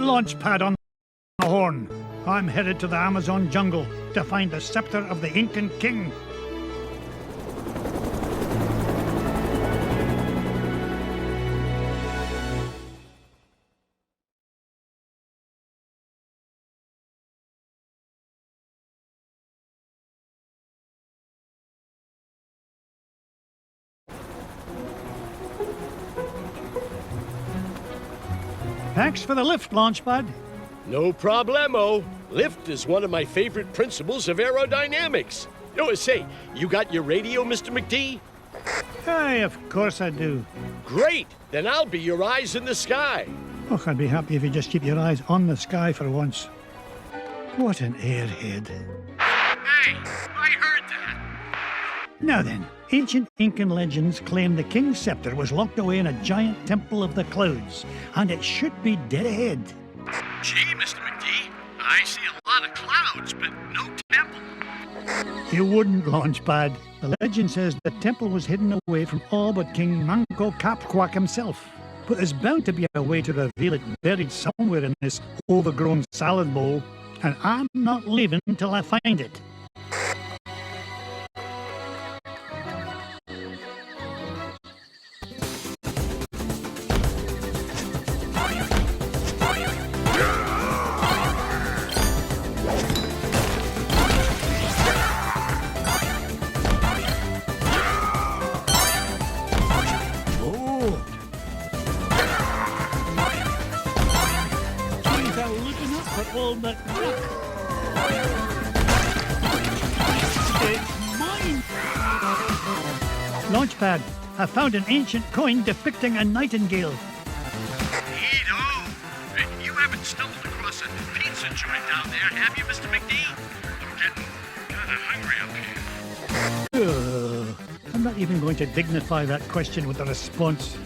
Launch pad on the horn. I'm headed to the Amazon jungle to find the scepter of the Incan king. Thanks for the lift, Launchpad. No problemo. Lift is one of my favorite principles of aerodynamics. Oh, say, you got your radio, Mr. McD? Aye, of course I do. Great! Then I'll be your eyes in the sky. Oh, I'd be happy if you just keep your eyes on the sky for once. What an airhead. Hey, I heard that. Now then, ancient Incan legends claim the king's scepter was locked away in a giant temple of the clouds, and it should be dead ahead. Gee, Mr. McD, I see a lot of clouds, but no temple. You wouldn't, Launchpad. The legend says the temple was hidden away from all but King Manco Capquack himself. But there's bound to be a way to reveal it buried somewhere in this overgrown salad bowl, and I'm not leaving until I find it. All but duck. It's mine! Launchpad, I found an ancient coin depicting a nightingale. Neato! You haven't stumbled across a pizza joint down there, have you, Mr. McD? I'm getting kind of hungry up here. I'm not even going to dignify that question with a response.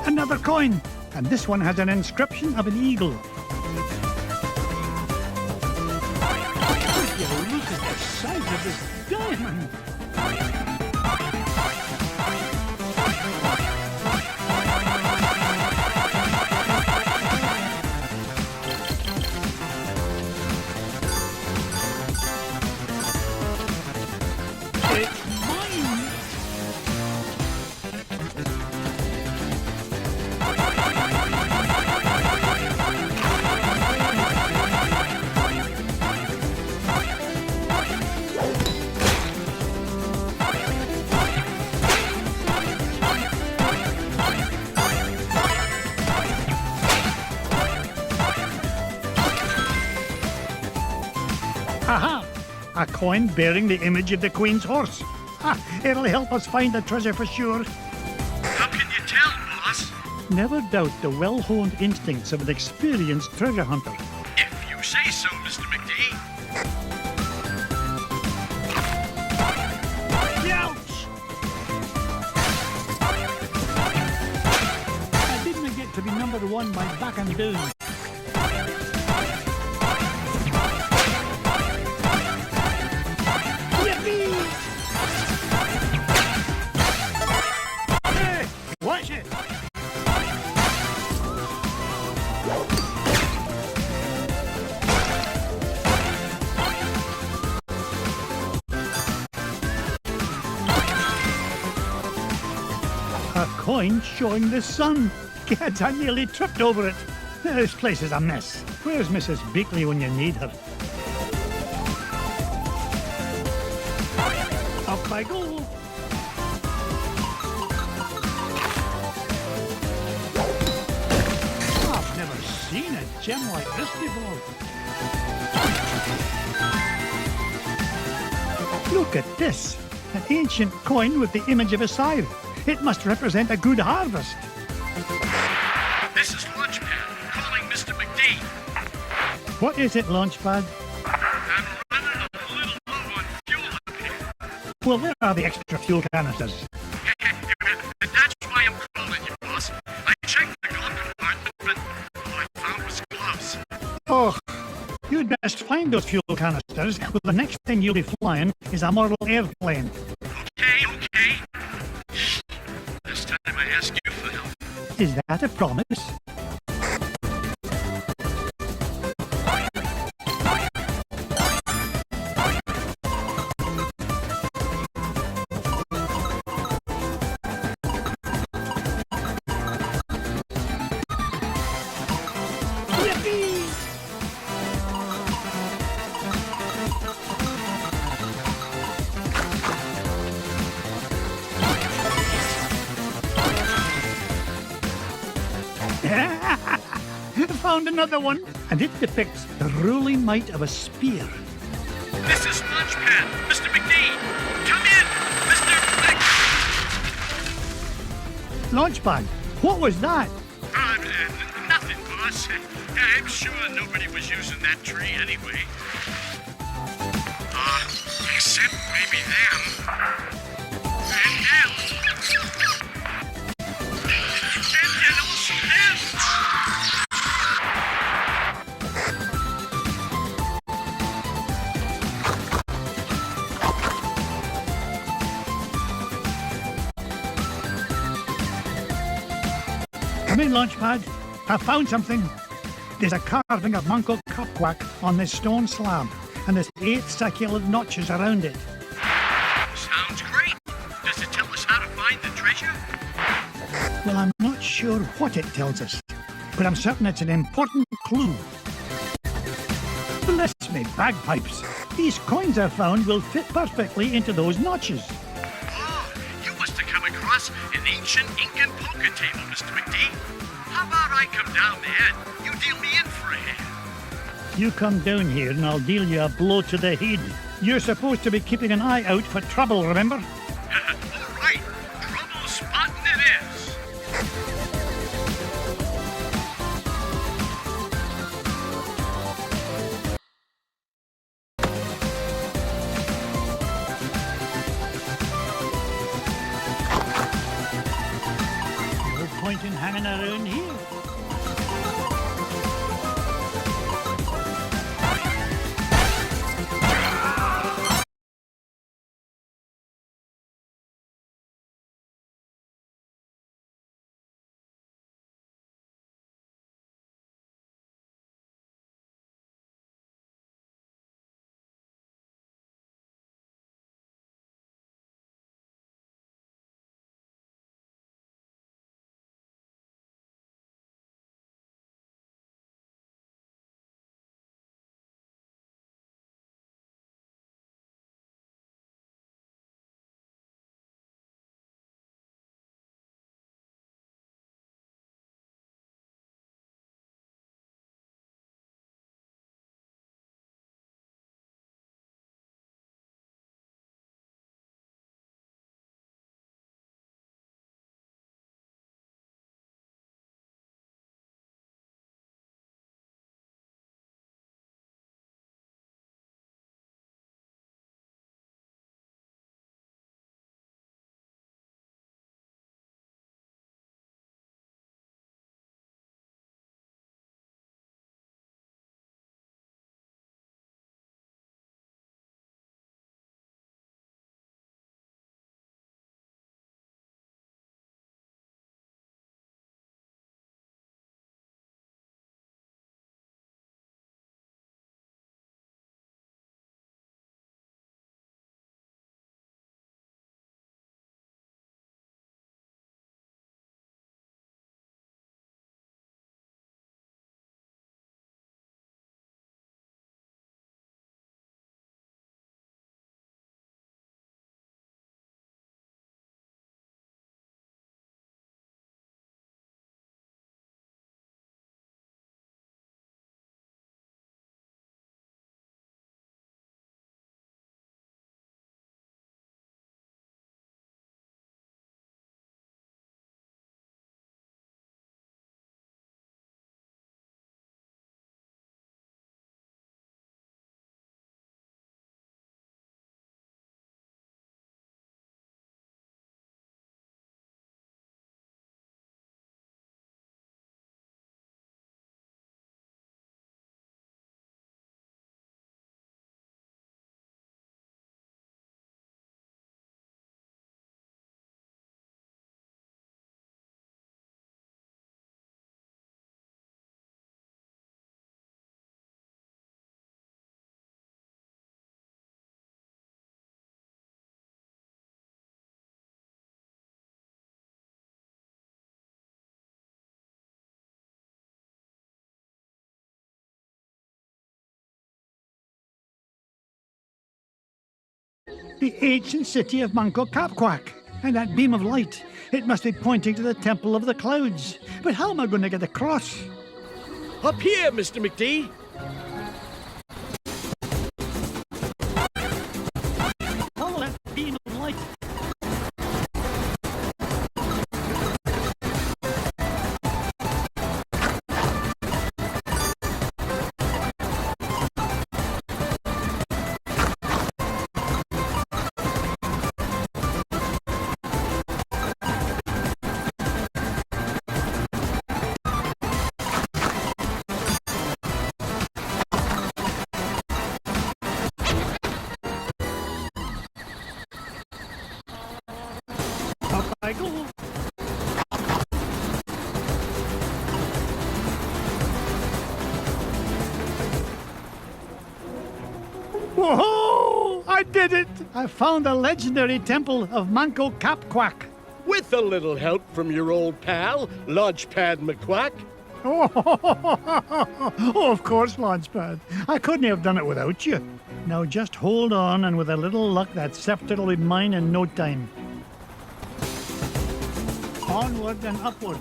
Another coin, and this one has an inscription of an eagle. Would you look at the size of this diamond? It's mine! Aha! A coin bearing the image of the Queen's horse. It'll help us find the treasure for sure. How can you tell, boss? Never doubt the well-honed instincts of an experienced treasure hunter. If you say so, Mr. McD. Ouch! I didn't get to be number one by backing down. Watch it! A coin showing the sun. Gad, I nearly tripped over it. This place is a mess. Where's Mrs. Beakley when you need her? Up I go. I've never seen a gem like this before. Look at this. An ancient coin with the image of a scythe. It must represent a good harvest. This is Launchpad, calling Mr. McD. What is it, Launchpad? I'm running a little low on fuel up here. Well, where are the extra fuel canisters? And that's why I'm calling you, boss. I checked the glove compartment, but all I found was gloves. Oh, you'd best find those fuel canisters. Well, the next thing you'll be flying is a model airplane. Okay. This time I ask you for help. Is that a promise? Yippee! Found another one, and it depicts the ruling might of a spear. This is Launchpad, Mr. McD. Come in, Mr. Launchpad, what was that? Nothing, boss. I'm sure nobody was using that tree anyway. Except maybe them. And them. And also them. Come in, Launchpad. I found something. There's a carving of Manco Capquack on this stone slab, and there's 8 circular notches around it. Sounds great. Does it tell us how to find the treasure? Well, I'm not sure what it tells us, but I'm certain it's an important clue. Bless me, bagpipes. These coins I found will fit perfectly into those notches. Oh, you must have come across an ancient Incan poker table, Mr. McD. How about I come down there and you deal me in for a hand? You come down here and I'll deal you a blow to the head. You're supposed to be keeping an eye out for trouble, remember? All right, trouble spotting it is. No point in hanging around here. The ancient city of Manco Capquack. And that beam of light, it must be pointing to the Temple of the Clouds. But how am I going to get across? Up here, Mr. McD. Follow that beam of light. Up I go. Whoa! I did it! I found the legendary temple of Manco Capquack. With a little help from your old pal, Launchpad McQuack. Oh, of course, Launchpad. I couldn't have done it without you. Now just hold on, and with a little luck, that scepter will be mine in no time. Onward and upward.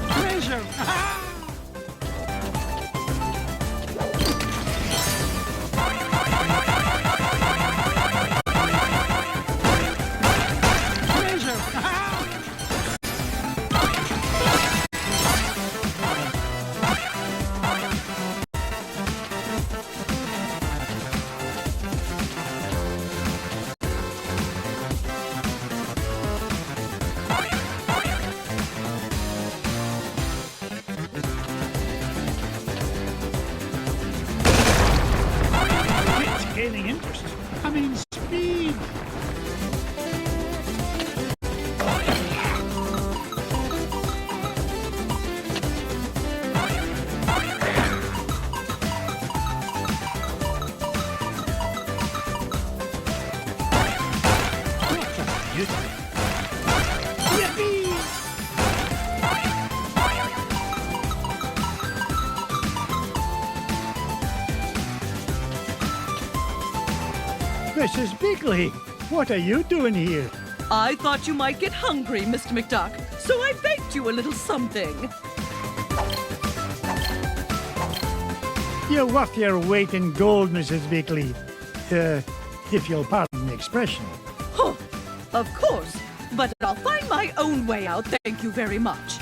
Treasure! It's gaining interest. I mean, speed. Yippee! Mrs. Beakley, what are you doing here? I thought you might get hungry, Mr. McDuck, so I baked you a little something. You're worth your weight in gold, Mrs. Beakley. If you'll pardon the expression. Huh, of course, but I'll find my own way out, thank you very much.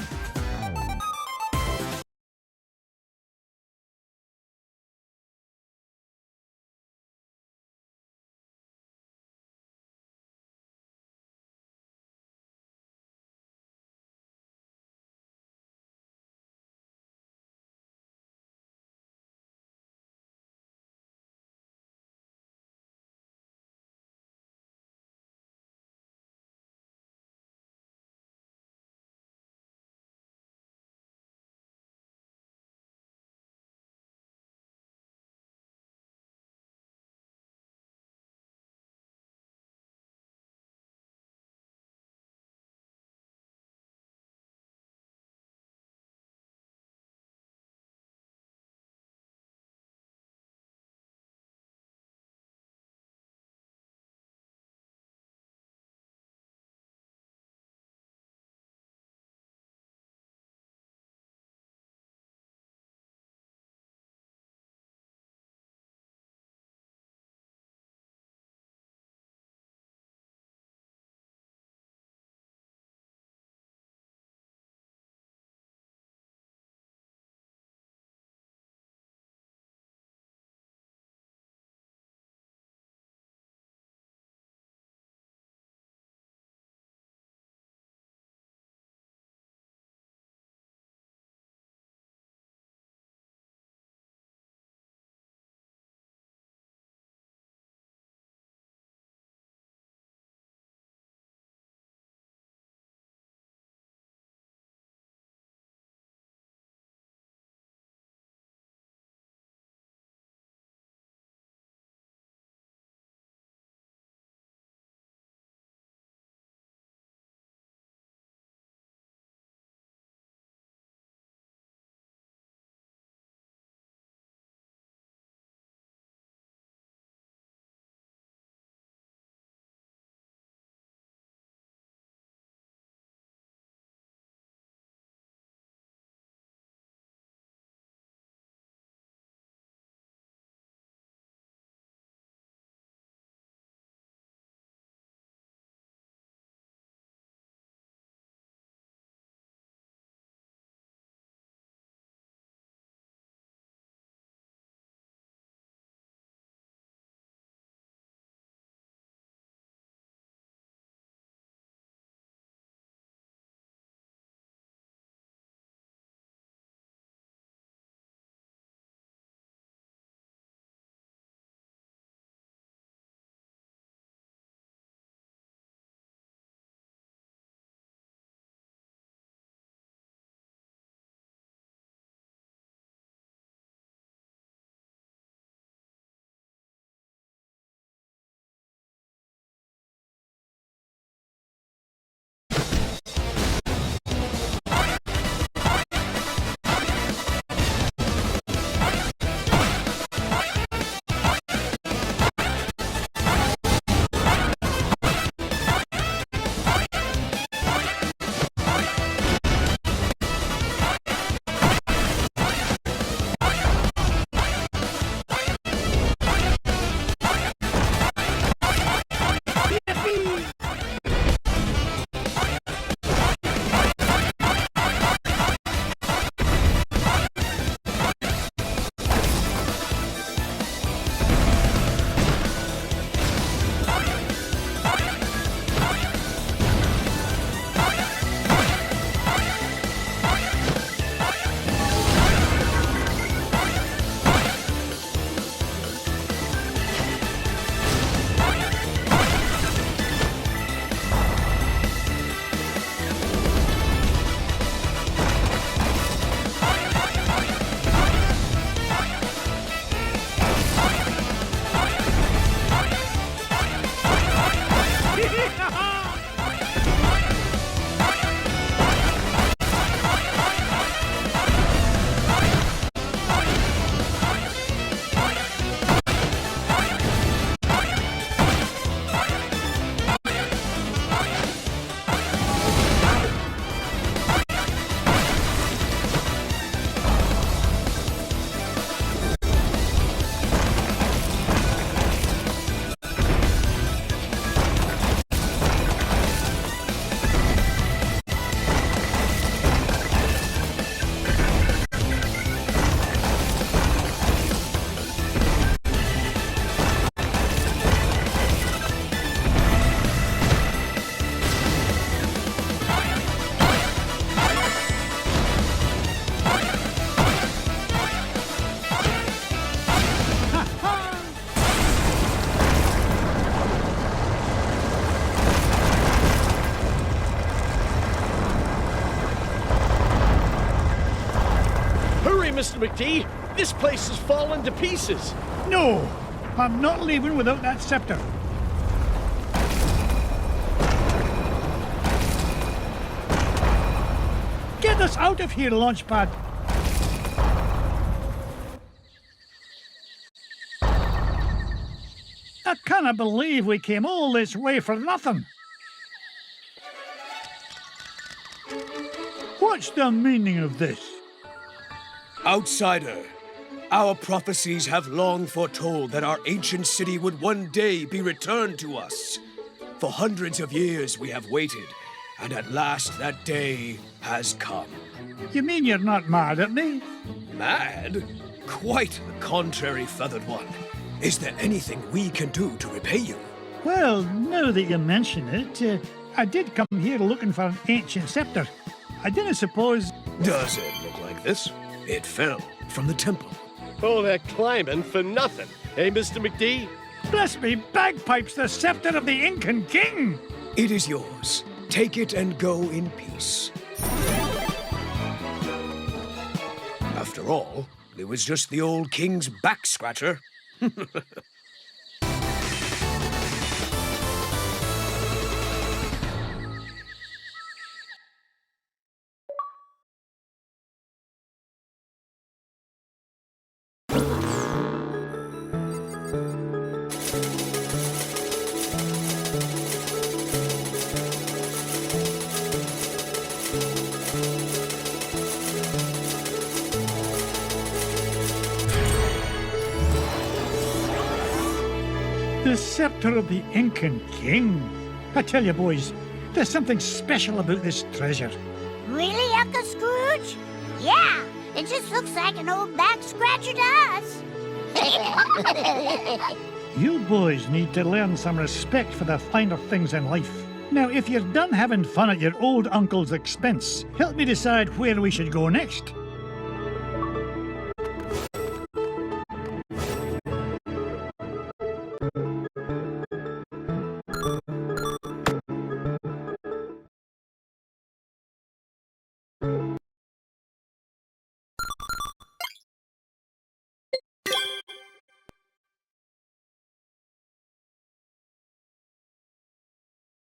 Mr. McD. This place has fallen to pieces. No, I'm not leaving without that scepter. Get us out of here, Launchpad. I can't believe we came all this way for nothing. What's the meaning of this? Outsider, our prophecies have long foretold that our ancient city would one day be returned to us. For hundreds of years we have waited, and at last that day has come. You mean you're not mad at me? Mad? Quite the contrary, Feathered One. Is there anything we can do to repay you? Well, now that you mention it, I did come here looking for an ancient scepter. I didn't suppose... Does it look like this? It fell from the temple. All that climbing for nothing, eh, Mr. McD? Bless me bagpipes, the scepter of the Incan king! It is yours. Take it and go in peace. After all, it was just the old king's back scratcher. The scepter of the Incan king. I tell you, boys, there's something special about this treasure. Really, Uncle Scrooge? Yeah, it just looks like an old back scratcher to us. You boys need to learn some respect for the finer things in life. Now, if you're done having fun at your old uncle's expense, help me decide where we should go next.